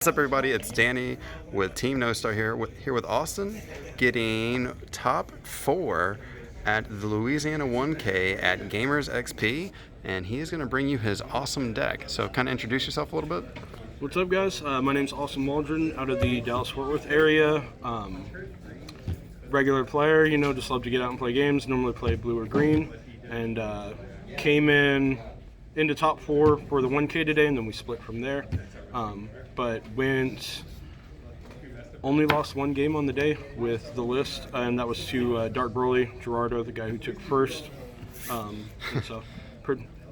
What's up, everybody? It's Danny with Team No Star here with Austin, getting top 4 at the Louisiana 1K at Gamers XP, and he is going to bring you his awesome deck. So kind of introduce yourself a little bit. What's up, guys? My name's Austin Waldron out of the Dallas-Fort Worth area. Regular player, just love to get out and play games. Normally play blue or green, and came into top 4 for the 1K today, and then we split from there. But only lost one game on the day with the list, and that was to Dark Broly Gerardo, the guy who took first. So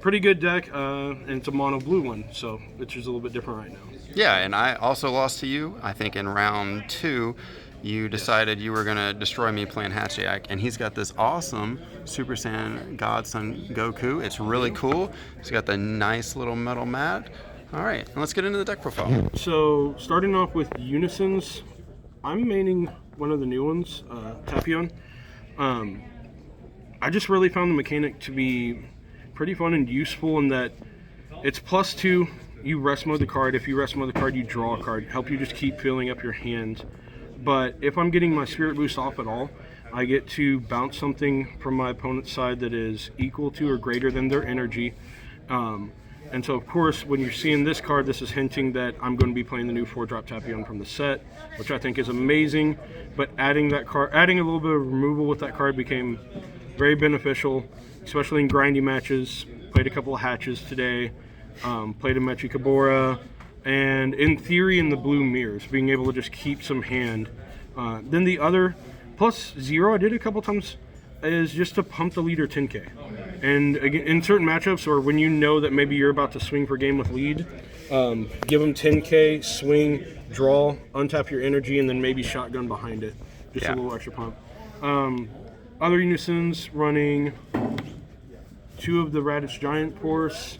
pretty good deck, and it's a mono blue one, so it's just a little bit different right now. Yeah, and I also lost to you. I think in round 2, you decided you were going to destroy me playing Hatchiak, and he's got this awesome Super Saiyan Godson Goku. It's really cool. He's got the nice little metal mat. All right, let's get into the deck profile. So starting off with Unisons, I'm maining one of the new ones, Tapion. I just really found the mechanic to be pretty fun and useful in that it's +2. You rest mode the card. If you rest mode the card, you draw a card. Help you just keep filling up your hand. But if I'm getting my Spirit Boost off at all, I get to bounce something from my opponent's side that is equal to or greater than their energy. And so, of course, when you're seeing this card, this is hinting that I'm going to be playing the new 4-drop Tapion from the set, which I think is amazing. But adding a little bit of removal with that card became very beneficial, especially in grindy matches. Played a couple of hatches today, played a Mechi Kabora, and in theory in the blue mirrors, being able to just keep some hand. Then the other +0 I did a couple times is just to pump the leader 10k. And again, in certain matchups, or when you know that maybe you're about to swing for game with lead, give them 10k, swing, draw, untap your energy, and then maybe shotgun behind it. Just a little extra pump. Other Unisons running 2 of the Radish Giant Force,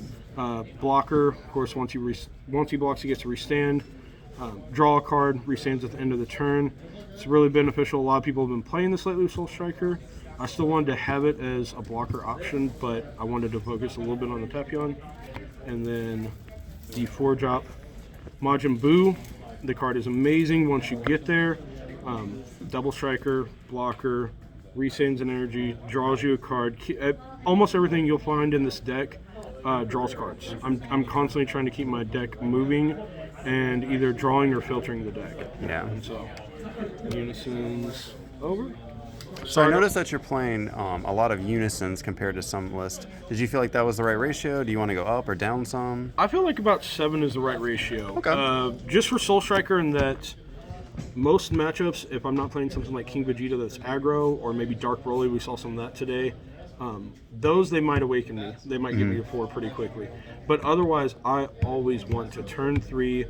blocker. Of course, once he blocks, he gets to restand. Draw a card, restands at the end of the turn. It's really beneficial. A lot of people have been playing this lately with Soul Striker. I still wanted to have it as a blocker option, but I wanted to focus a little bit on the Tapion. And then the 4-drop Majin Buu. The card is amazing once you get there. Double striker, blocker, resands an energy, draws you a card. Almost everything you'll find in this deck draws cards. I'm constantly trying to keep my deck moving and either drawing or filtering the deck. Yeah. And so, Unisons over. So I noticed that you're playing a lot of Unisons compared to some lists. Did you feel like that was the right ratio? Do you want to go up or down some? I feel like about 7 is the right ratio. Okay. Just for Soul Striker, in that most matchups, if I'm not playing something like King Vegeta that's aggro, or maybe Dark Broly, we saw some of that today, those they might awaken me. They might give me a 4 pretty quickly. But otherwise, I always want to turn 3,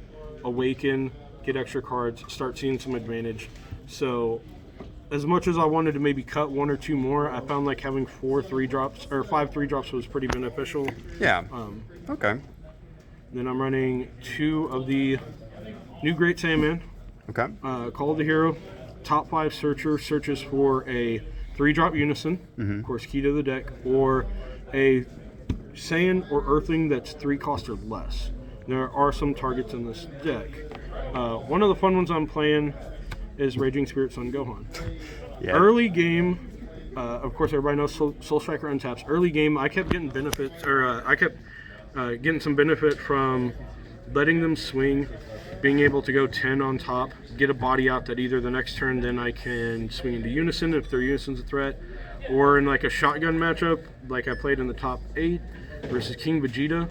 awaken, get extra cards, start seeing some advantage. So as much as I wanted to maybe cut 1 or 2 more, I found like having 4 3-drops or 5 3-drops was pretty beneficial. Yeah. Okay. Then I'm running 2 of the new Great Saiyaman. Okay. Call of the Hero, top 5 searcher searches for a 3-drop Unison, of course, key to the deck, or a Saiyan or Earthling that's 3 cost or less. There are some targets in this deck. One of the fun ones I'm playing is Raging Spirit Son Gohan. Yeah. Early game, of course, everybody knows Soul Striker untaps. Early game, I kept getting benefits, or I kept getting some benefit from letting them swing, being able to go 10 on top, get a body out that either the next turn then I can swing into Unison if their Unison's a threat, or in like a shotgun matchup, like I played in the top 8 versus King Vegeta,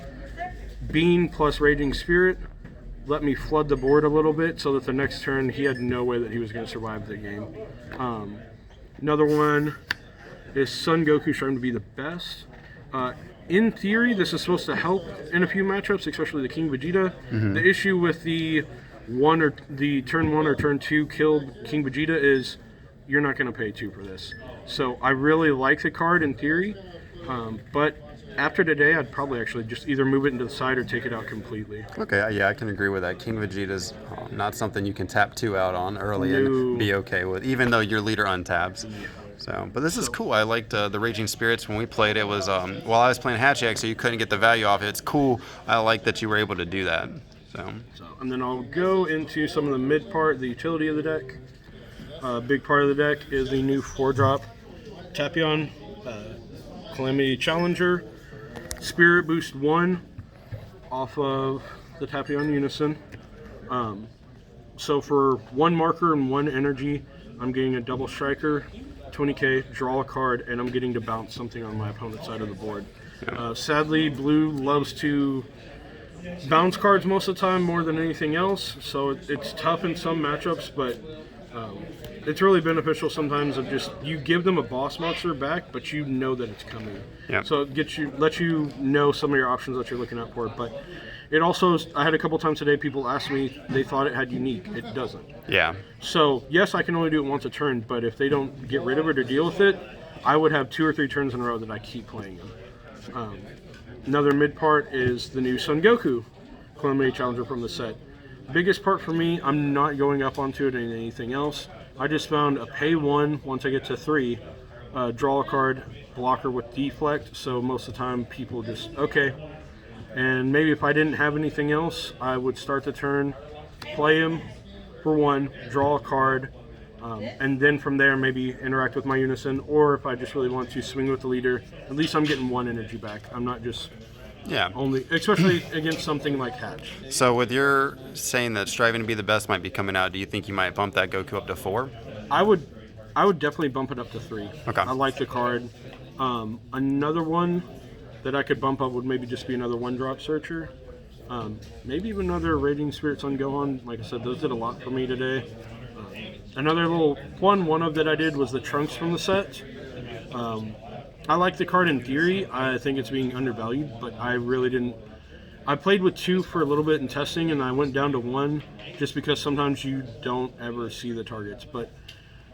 Bean plus Raging Spirit let me flood the board a little bit so that the next turn he had no way that he was going to survive the game. Another one is Son Goku trying to be the best. In theory, this is supposed to help in a few matchups, especially the King Vegeta. The issue with the turn 1 or turn 2 killed King Vegeta is you're not going to pay 2 for this. So I really like the card in theory, but after today, I'd probably actually just either move it into the side or take it out completely. Okay, yeah, I can agree with that. King Vegeta's not something you can tap 2 out on early and be okay with, even though your leader untaps. Yeah. So, but this is cool. I liked the Raging Spirits when we played. It was while I was playing Hatchiak, so you couldn't get the value off it. It's cool. I like that you were able to do that. So And then I'll go into some of the mid part, the utility of the deck. Big part of the deck is the new 4-drop Tapion Calamity Challenger Spirit Boost 1 off of the Tapion Unison. So for 1 marker and 1 energy, I'm getting a double striker, 20k, draw a card, and I'm getting to bounce something on my opponent's side of the board. Sadly, blue loves to bounce cards most of the time more than anything else, so it's tough in some matchups, but it's really beneficial sometimes of just you give them a boss monster back, but you know that it's coming. So it lets you know some of your options that you're looking out for. But it also, I had a couple times today people asked me, they thought it had unique. It doesn't. So yes, I can only do it once a turn, but if they don't get rid of it or deal with it, I would have 2 or 3 turns in a row that I keep playing them. Another mid part is the new Son Goku Calamity Challenger from the set. Biggest part for me, I'm not going up onto it and anything else. I just found a pay 1 once I get to 3, draw a card, blocker with deflect, so most of the time people just, okay. And maybe if I didn't have anything else, I would start the turn, play him for 1, draw a card, and then from there maybe interact with my Unison, or if I just really want to swing with the leader, at least I'm getting 1 energy back. I'm not just only, especially against something like Hatch. So with your saying that striving to be the best might be coming out, do you think you might bump that Goku up to 4? I would definitely bump it up to 3. Okay. I like the card. Another one that I could bump up would maybe just be another 1-drop Searcher. Maybe even another Raging Spirits on Gohan. Like I said, those did a lot for me today. Another little one of that I did was the Trunks from the set. I like the card in theory. I think it's being undervalued, but I really didn't. I played with 2 for a little bit in testing, and I went down to 1 just because sometimes you don't ever see the targets. But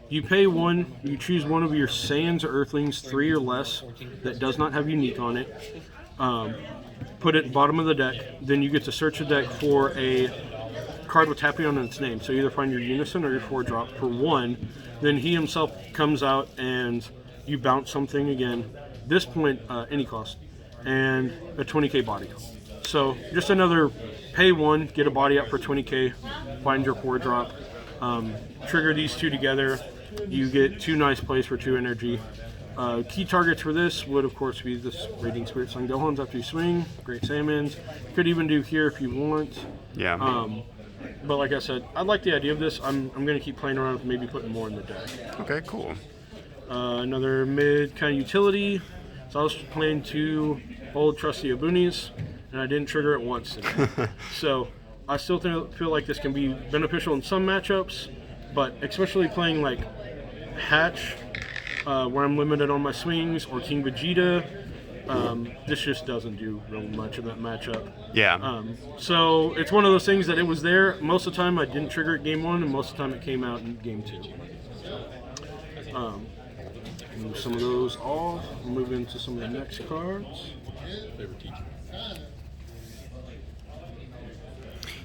you pay 1, you choose one of your Saiyans or Earthlings, 3 or less, that does not have unique on it. Put it at the bottom of the deck. Then you get to search the deck for a card with Tapion in its name. So either find your Unison or your 4-drop for 1. Then he himself comes out and you bounce something again. This point, any cost, and a 20k body. So just another pay 1, get a body up for 20k, find your 4-drop, trigger these 2 together. You get 2 nice plays for 2 energy. Key targets for this would, of course, be this Raging Spirit Son Gohans after you swing, Great Saiyans. Could even do here if you want. But like I said, I like the idea of this. I'm going to keep playing around with maybe putting more in the deck. Okay, cool. Another mid kind of utility. So I was playing 2 old trusty Abunis, and I didn't trigger it once today. So I still feel like this can be beneficial in some matchups, but especially playing like Hatch, where I'm limited on my swings, or King Vegeta, this just doesn't do real much in that matchup. So it's one of those things that it was there. Most of the time I didn't trigger it game 1, and most of the time it came out in game 2. Move some of those off. Move into some of the next cards.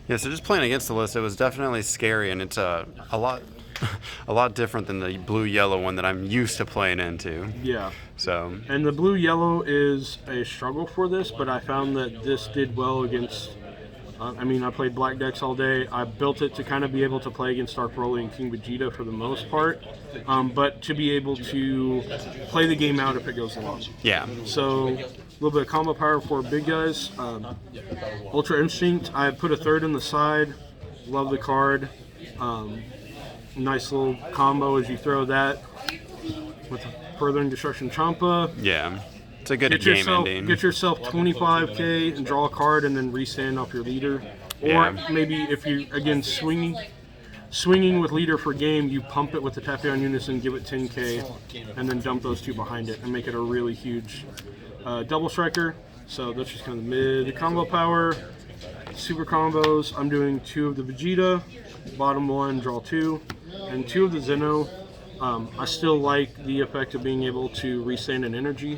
Yeah, so just playing against the list, it was definitely scary, and it's a lot different than the blue-yellow one that I'm used to playing into. So. And the blue-yellow is a struggle for this, but I found that this did well against. I played black decks all day. I built it to kind of be able to play against Dark Broly and King Vegeta for the most part, but to be able to play the game out if it goes long. So a little bit of combo power for big guys. Ultra Instinct, I put a 3rd in the side. Love the card. Nice little combo as you throw that with Furthering Destruction Champa. It's a good game ending. Get yourself 25k and draw a card, and then restand off your leader. Or maybe if you, again, swinging with leader for game, you pump it with the Tapion Unison, give it 10k, and then dump those 2 behind it and make it a really huge double striker. So that's just kind of the mid combo power. Super combos, I'm doing 2 of the Vegeta, bottom 1, draw 2, and 2 of the Zeno. I still like the effect of being able to restand an energy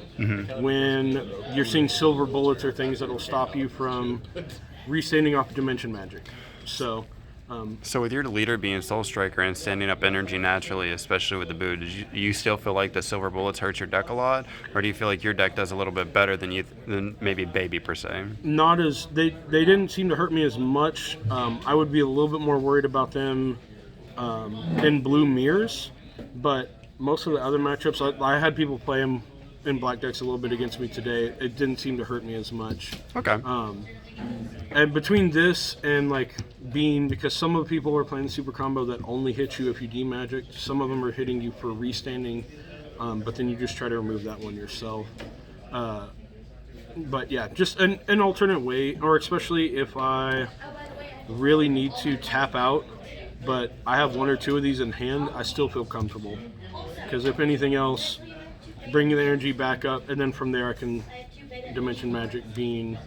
when you're seeing silver bullets or things that will stop you from restanding off Dimension Magic. So So with your leader being Soul Striker and standing up energy naturally, especially with the boot, do you still feel like the silver bullets hurt your deck a lot, or do you feel like your deck does a little bit better than maybe Baby per se? Not as they didn't seem to hurt me as much. I would be a little bit more worried about them in blue mirrors, but most of the other matchups, I had people play them in black decks a little bit against me today. It didn't seem to hurt me as much. Okay. And between this and like Bean, because some of the people are playing the super combo that only hits you if you demagic, some of them are hitting you for restanding, but then you just try to remove that one yourself. But yeah, just an alternate way, or especially if I really need to tap out, but I have one or two of these in hand, I still feel comfortable. Because if anything else, bring the energy back up, and then from there I can Dimension Magic, Bean,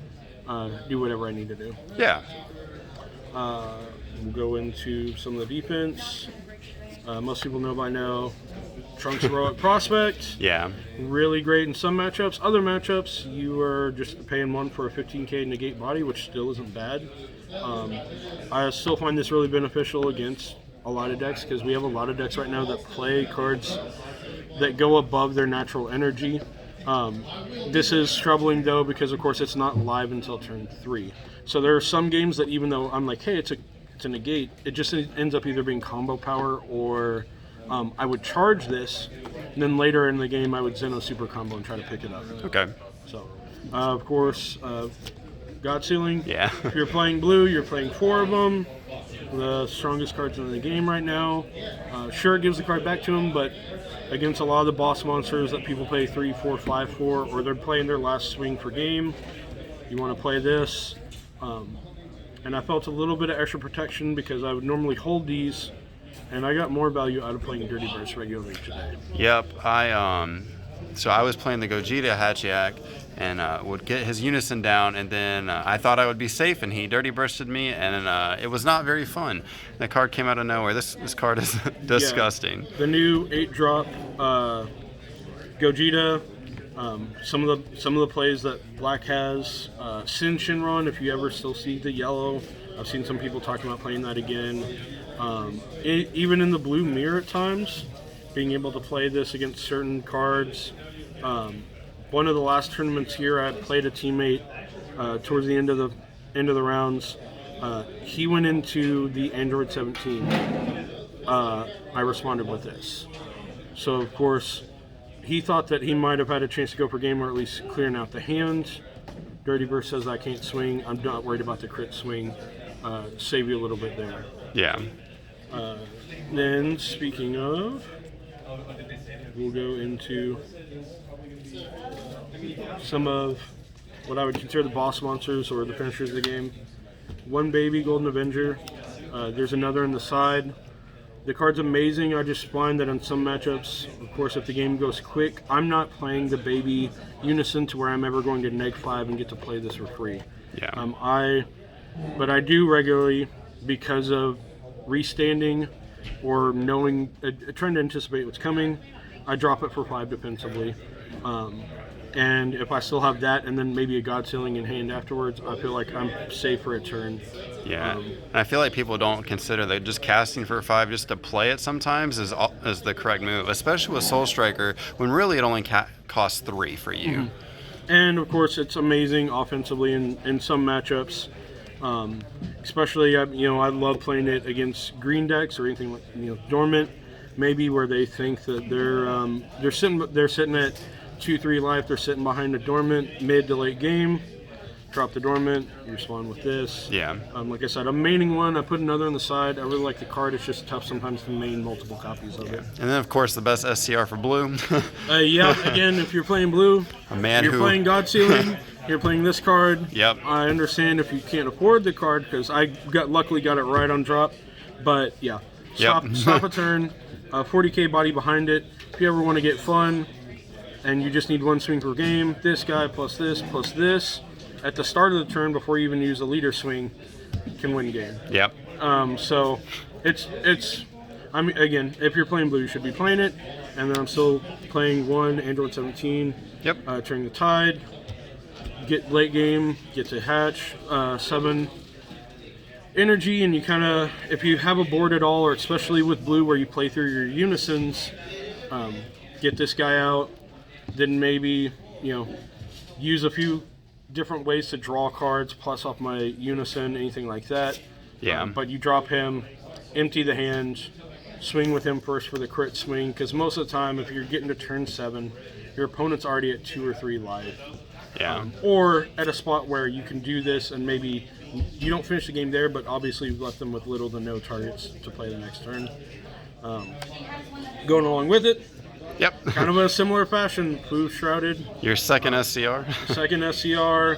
do whatever I need to do. Yeah. We'll go into some of the defense. Most people know by now, Trunks Heroic Prospect. Yeah. Really great in some matchups. Other matchups, you are just paying one for a 15k negate body, which still isn't bad. I still find this really beneficial against a lot of decks, because we have a lot of decks right now that play cards that go above their natural energy. This is troubling though, because of course it's not live until turn 3. So there are some games that even though I'm like, hey, it's a negate, it just ends up either being combo power, or I would charge this, and then later in the game I would Zeno super combo and try to pick it up. Okay. So, of course, God Sealing. Yeah. If you're playing blue, you're playing 4 of them. The strongest cards in the game right now. Sure, it gives the card back to him, but against a lot of the boss monsters that people play 3, 4, 5 for, or they're playing their last swing for game, you want to play this. And I felt a little bit of extra protection because I would normally hold these, and I got more value out of playing Dirty Burst regularly today. Yep. So I was playing the Gogeta Hatchiak and would get his Unison down, and then I thought I would be safe, and he Dirty Bursted me, and it was not very fun. The card came out of nowhere. This card is disgusting. Yeah, the new 8-drop Gogeta. Some of the plays that Black has, Sin Shinron, if you ever still see the yellow, I've seen some people talking about playing that again. Even in the blue mirror at times, being able to play this against certain cards. One of the last tournaments here, I played a teammate towards the end of the rounds. He went into the Android 17. I responded with this. So of course, he thought that he might have had a chance to go per game, or at least clearing out the hand. Dirty Burst says I can't swing. I'm not worried about the crit swing. Save you a little bit there. Yeah. Then, speaking of, we'll go into some of what I would consider the boss monsters or the finishers of the game. One Baby Golden Avenger. There's another on the side. The card's amazing. I just find that in some matchups, of course, if the game goes quick, I'm not playing the Baby Unison to where I'm ever going to -5 and get to play this for free. Yeah. But I do regularly, because of restanding or knowing, trying to anticipate what's coming. I drop it for 5 defensively. And if I still have that and then maybe a God Sealing in hand afterwards, I feel like I'm safe for a turn. Yeah, and I feel like people don't consider that just casting for 5 just to play it sometimes is the correct move, especially with Soul Striker, when really it only costs 3 for you. Mm-hmm. And of course, it's amazing offensively in some matchups. Especially, I love playing it against green decks or anything like dormant, maybe where they think that they're sitting at 2-3 life. They're sitting behind a dormant mid to late game. Drop the dormant. You respond with this. Yeah. Like I said, I'm maining one. I put another on the side. I really like the card. It's just tough sometimes to main multiple copies of it. And then of course the best SCR for blue. Again, if you're playing blue, you're playing God Sealing. You're playing this card. Yep. I understand if you can't afford the card, because I luckily got it right on drop. But yeah, stop a turn. 40k body behind it. If you ever want to get fun, and you just need one swing per game, this guy plus this at the start of the turn before you even use a leader swing can win game. Yep. So again, if you're playing blue, you should be playing it. And then I'm still playing one Android 17. Yep. Turning the tide. Get late game, get to hatch 7. energy, and you kind of, if you have a board at all, or especially with blue where you play through your unisons, get this guy out, then maybe, use a few different ways to draw cards, plus off my unison, anything like that. Yeah. But you drop him, empty the hand, swing with him first for the crit swing, because most of the time, if you're getting to turn 7, your opponent's already at 2 or 3 life. Yeah. Or at a spot where you can do this and maybe you don't finish the game there, but obviously you've left them with little to no targets to play the next turn. Going along with it, Yep. kind of a similar fashion, Blue Shrouded. Your second SCR. Second SCR,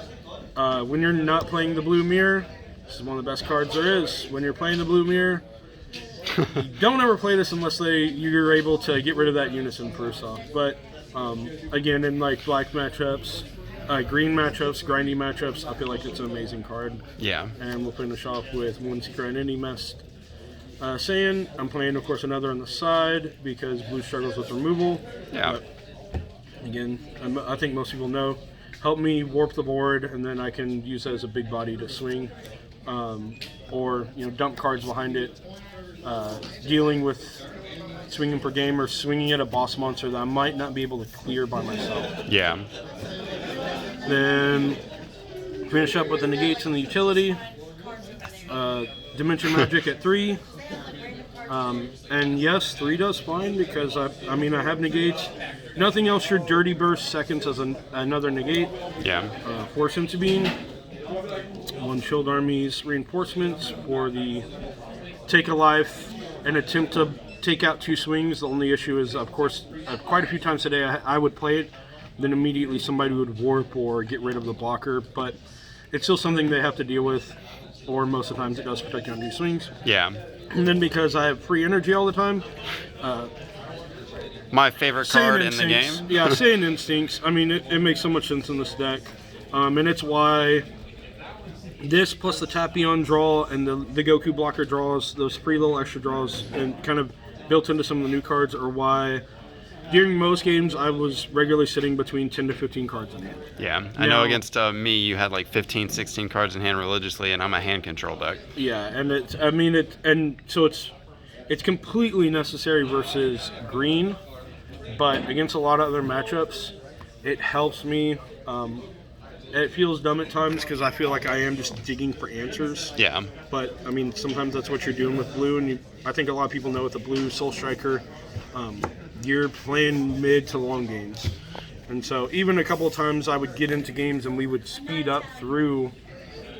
when you're not playing the Blue Mirror, this is one of the best cards there is. When you're playing the Blue Mirror, you don't ever play this unless you're able to get rid of that unison first off. But again, in like black matchups, green matchups, grindy matchups, I feel like it's an amazing card. Yeah. And we'll finish off with one Secret Identity Mist. Saying I'm playing, of course, another on the side because blue struggles with removal. Yeah. But again, I think most people know. Help me warp the board, and then I can use that as a big body to swing, or dump cards behind it. Dealing with swinging per game or swinging at a boss monster that I might not be able to clear by myself. Yeah. Then finish up with the negates and the utility. Dimension Magic at 3. And yes, 3 does fine because I have negates. Nothing else. Your Dirty Burst seconds as another negate. Yeah. 4 Senzu Bean. 1 Shield Army's reinforcements for the take a life and attempt to take out 2 swings. The only issue is, of course, quite a few times today I would play it, then immediately somebody would warp or get rid of the blocker, but it's still something they have to deal with, or most of the times it does protect you on 2 swings. Yeah. And then because I have free energy all the time, my favorite card in the game. Yeah, Saiyan Instincts. I mean, it makes so much sense in this deck. And it's why this plus the Tapion draw and the Goku blocker draws, those free little extra draws, and kind of built into some of the new cards, are why during most games I was regularly sitting between 10 to 15 cards in hand. Yeah, I know against me you had like 15, 16 cards in hand religiously, and I'm a hand control deck. Yeah, and so it's completely necessary versus green, but against a lot of other matchups, it helps me. It feels dumb at times because I feel like I am just digging for answers. Yeah. But sometimes that's what you're doing with blue, and I think a lot of people know with the blue Soul Striker, you're playing mid to long games. And so even a couple of times I would get into games and we would speed up through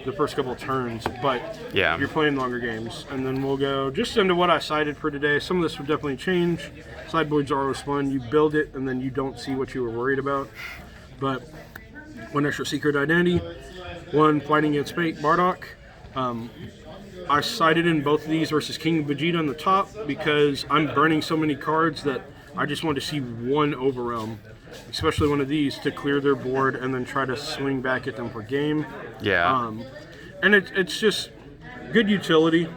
the first couple of turns, but yeah, you're playing longer games. And then we'll go just into what I cited for today. Some of this would definitely change. Sideboards are always fun. You build it and then you don't see what you were worried about. But 1 extra Secret Identity, 1 Fighting Against Fate, Bardock. I cited in both of these versus King Vegeta on the top because I'm burning so many cards that I just want to see 1 Overwhelm, especially one of these, to clear their board and then try to swing back at them for game. Yeah. And it's just good utility.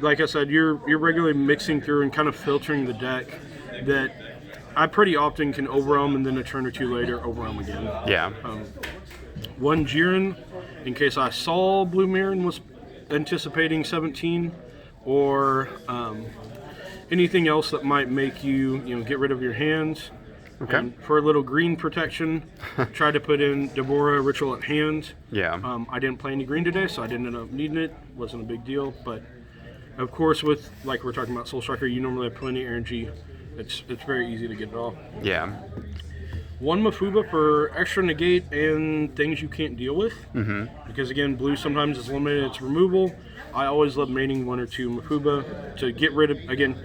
Like I said, you're regularly mixing through and kind of filtering the deck that I pretty often can overwhelm and then a turn or 2 later overwhelm again. Yeah. 1 Jiren, in case I saw Blue Mirror and was anticipating 17, or anything else that might make you get rid of your hands. Okay. And for a little green protection, try to put in Deborah Ritual at Hand. Yeah. I didn't play any green today, so I didn't end up needing it. Wasn't a big deal, but of course, with like we're talking about Soul Striker, you normally have plenty of energy. It's very easy to get it off. Yeah. 1 Mafuba for extra negate and things you can't deal with. Mm-hmm. Because again, blue sometimes is limited its removal. I always love maining 1 or 2 Mafuba to get rid of. Again,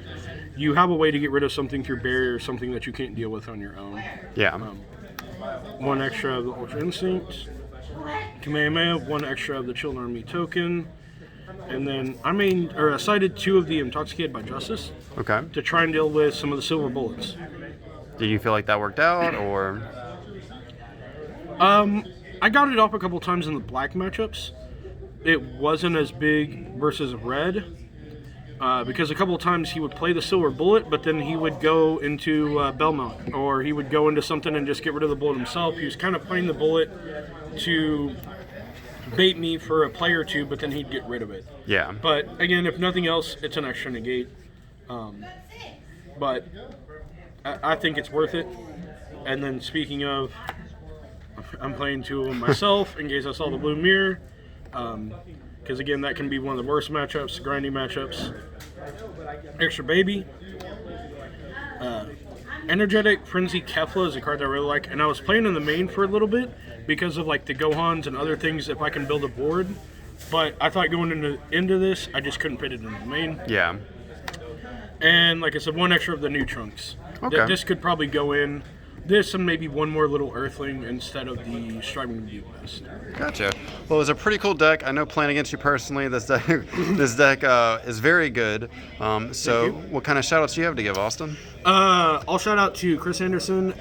you have a way to get rid of something through barrier or something that you can't deal with on your own. Yeah. 1 extra of the Ultra Instinct. Kamehameha, 1 extra of the Children Army token. And then I cited 2 of the Intoxicated by Justice. Okay. To try and deal with some of the silver bullets. Did you feel like that worked out, or? I got it off a couple times in the black matchups. It wasn't as big versus red, because a couple of times he would play the silver bullet, but then he would go into Belmont, or he would go into something and just get rid of the bullet himself. He was kind of playing the bullet to bait me for a play or two, but then he'd get rid of it. Yeah. But again, if nothing else, it's an extra negate. But I think it's worth it. And then speaking of, I'm playing 2 of them myself in case I saw the blue mirror. Because again, that can be one of the worst matchups, grinding matchups. Extra baby. Energetic Frenzy Kefla is a card that I really like, and I was playing in the main for a little bit because of like the Gohans and other things if I can build a board. But I thought going into this, I just couldn't fit it in the main. Yeah. And like I said, 1 extra of the new trunks. Okay. This could probably go in. This and maybe 1 more little Earthling instead of the Striving View West. Gotcha. Well, it's a pretty cool deck. I know playing against you personally, this deck, is very good. So what kind of shout-outs do you have to give, Austin? I'll shout out to Chris Anderson,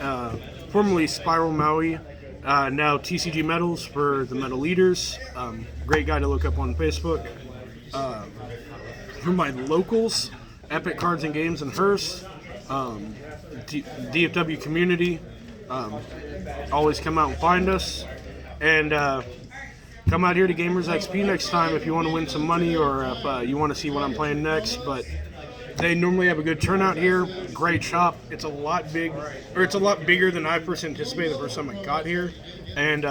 formerly Spiral Maui, now TCG Metals for the Metal Leaders. Great guy to look up on Facebook. For my locals, Epic Cards and Games in Hearst. DFW community, always come out and find us, and come out here to Gamers XP next time if you want to win some money or if you want to see what I'm playing next. But they normally have a good turnout here. Great shop. It's a lot bigger than I first anticipated the first time I got here, and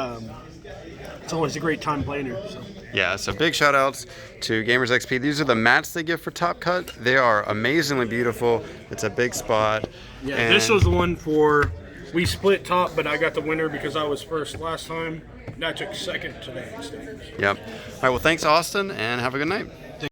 it's always a great time playing here. So. Yeah, so big shout outs to Gamers XP. These are the mats they give for Top Cut. They are amazingly beautiful. It's a big spot. Yeah, this was the one for, we split top, but I got the winner because I was first last time. And I took second today. Yep. All right, well, thanks, Austin, and have a good night.